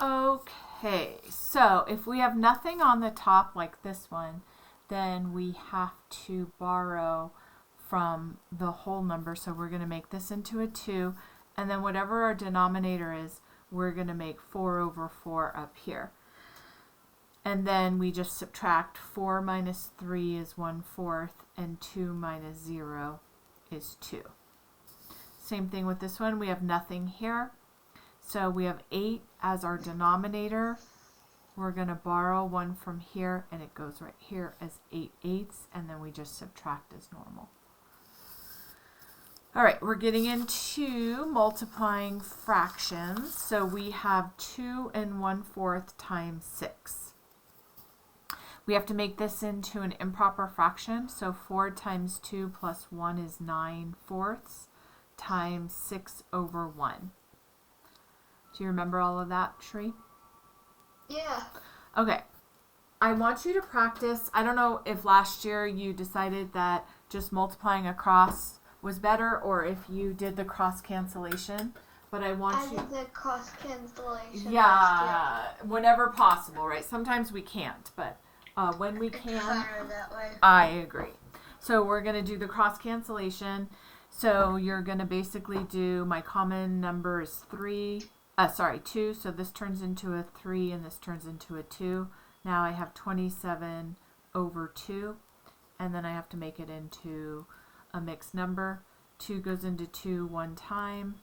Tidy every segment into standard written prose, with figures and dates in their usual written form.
Okay, so if we have nothing on the top like this one, then we have to borrow from the whole number. So we're going to make this into a 2, and then whatever our denominator is, we're going to make 4 over 4 up here. And then we just subtract 4 minus 3 is 1/4, and 2 minus 0 is 2. Same thing with this one. We have nothing here. So we have 8 as our denominator. We're going to borrow 1 from here, and it goes right here as 8/8, and then we just subtract as normal. All right, we're getting into multiplying fractions. So we have 2 1/4 times 6. We have to make this into an improper fraction. So 4 times 2 plus 1 is 9/4 times 6 over 1. Do you remember all of that, Shree? Yeah. Okay. I want you to practice. I don't know if last year you decided that just multiplying across was better, or if you did the cross cancellation. But I want you. I did the cross cancellation. Yeah, whenever possible, right? Sometimes we can't, but when we can, Better that way. I agree. So we're going to do the cross cancellation. So you're going to basically do, my common number is 2. So this turns into a 3 and this turns into a 2. Now I have 27 over 2. And then I have to make it into a mixed number. 2 goes into 2 one time.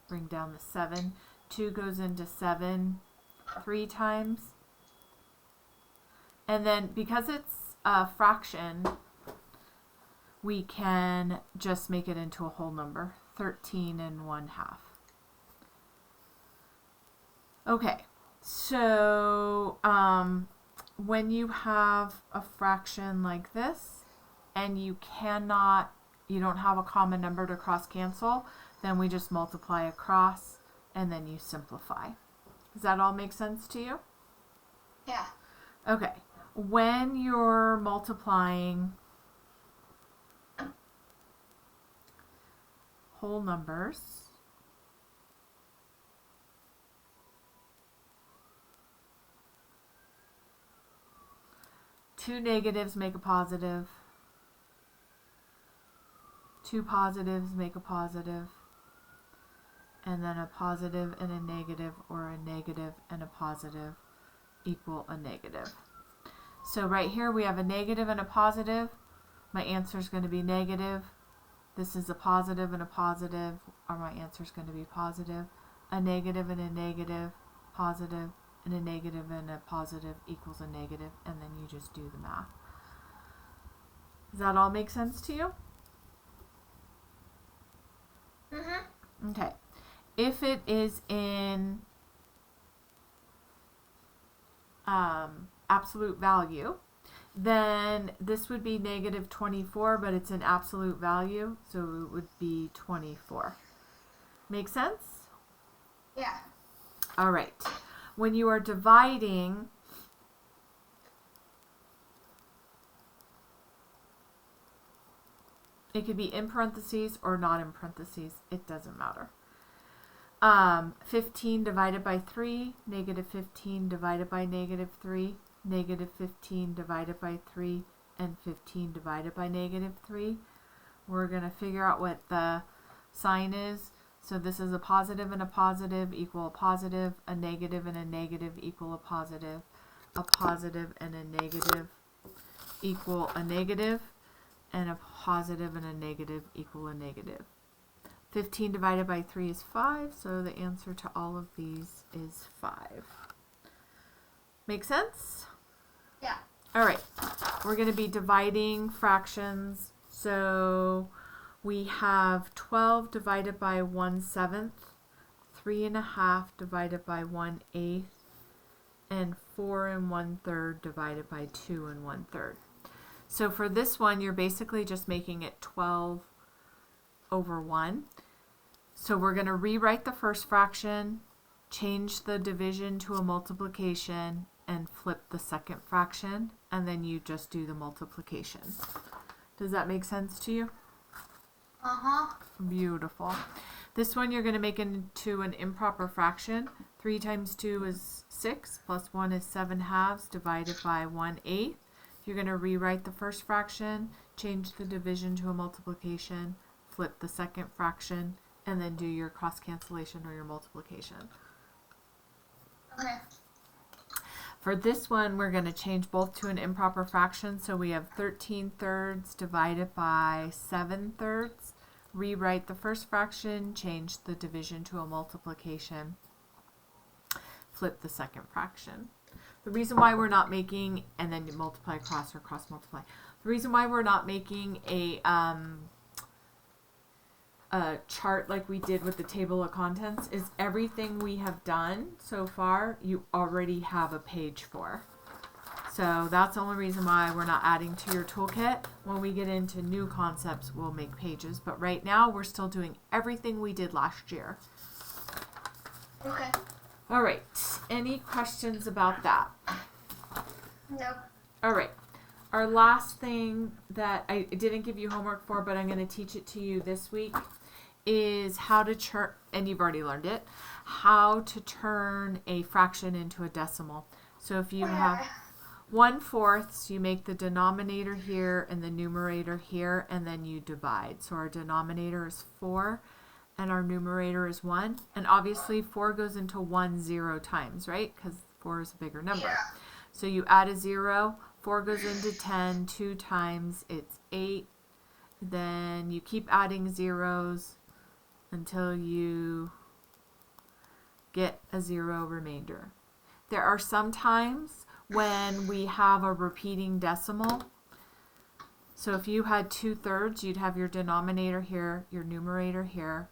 Bring down the 7. 2 goes into 7 3 times. And then because it's a fraction, we can just make it into a whole number. 13 1/2. Okay, so when you have a fraction like this and you don't have a common number to cross cancel, then we just multiply across and then you simplify. Does that all make sense to you? Yeah. Okay, when you're multiplying whole numbers, two negatives make a positive, two positives make a positive, and then a positive and a negative, or a negative and a positive equal a negative. So right here we have a negative and a positive. My answer is going to be negative. This is a positive and a positive, or my answer is going to be positive. A negative and a negative, positive, and a negative and a positive equals a negative, and then you just do the math. Does that all make sense to you? Mm-hmm. Okay. If it is in absolute value, then this would be negative 24, but it's an absolute value, so it would be 24. Make sense? Yeah. All right. When you are dividing, it could be in parentheses or not in parentheses. It doesn't matter. 15 divided by 3, negative 15 divided by negative 3, negative 15 divided by 3, and 15 divided by negative 3. We're going to figure out what the sign is. So this is a positive and a positive equal a positive, a negative and a negative equal a positive and a negative equal a negative, and a positive and a negative equal a negative. 15 divided by 3 is 5, so the answer to all of these is 5. Make sense? Yeah. All right, we're going to be dividing fractions. So we have 12 divided by 1/7, 3 1/2 divided by 1/8, and 4 1/3 divided by 2 1/3. So for this one, you're basically just making it 12 over 1. So we're going to rewrite the first fraction, change the division to a multiplication, and flip the second fraction, and then you just do the multiplication. Does that make sense to you? Uh-huh. Beautiful. This one you're going to make into an improper fraction. 3 times 2 is 6, plus 1 is 7 halves, divided by 1/8. You're going to rewrite the first fraction, change the division to a multiplication, flip the second fraction, and then do your cross cancellation or your multiplication. Okay. For this one, we're going to change both to an improper fraction, so we have 13/3 divided by 7/3. Rewrite the first fraction, change the division to a multiplication, flip the second fraction. The reason why we're not making, and then you multiply across or cross multiply. The reason why we're not making a chart like we did with the table of contents is everything we have done so far, you already have a page for. So that's the only reason why we're not adding to your toolkit. When we get into new concepts, we'll make pages. But right now, we're still doing everything we did last year. Okay. All right. Any questions about that? Nope. All right. Our last thing that I didn't give you homework for, but I'm going to teach it to you this week, is how to turn, and you've already learned it, how to turn a fraction into a decimal. So if you have 1/4, so you make the denominator here and the numerator here, and then you divide. So our denominator is 4, and our numerator is 1. And obviously 4 goes into 1 0 times, right? Because 4 is a bigger number. Yeah. So you add a 0, 4 goes into 10, 2 times, it's 8. Then you keep adding zeros until you get a 0 remainder. There are some times when we have a repeating decimal. So if you had 2/3, you'd have your denominator here, your numerator here,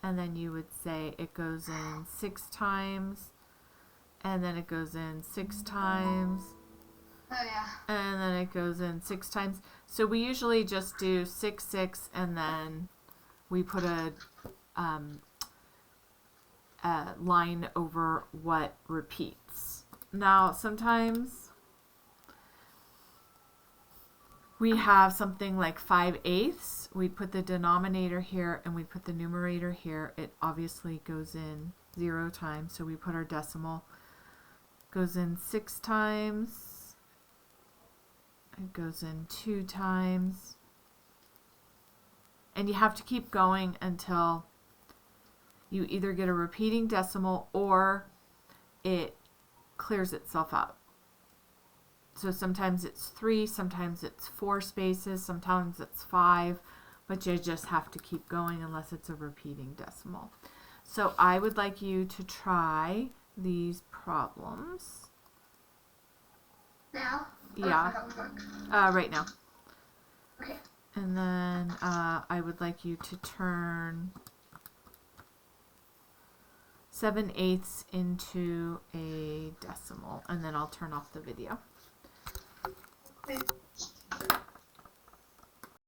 and then you would say it goes in 6 times, and then it goes in 6 times, Oh yeah. and then it goes in 6 times. So we usually just do 6, 6, and then we put a line over what repeats. Now, sometimes we have something like 5/8. We put the denominator here and we put the numerator here. It obviously goes in 0 times, so we put our decimal. Goes in 6 times. It goes in 2 times. And you have to keep going until you either get a repeating decimal or it clears itself out. So sometimes it's 3, sometimes it's 4 spaces, sometimes it's 5, but you just have to keep going unless it's a repeating decimal. So I would like you to try these problems. Now? Yeah. Or Right now. Okay. And then I would like you to turn 7/8 into a decimal, and then I'll turn off the video. Okay.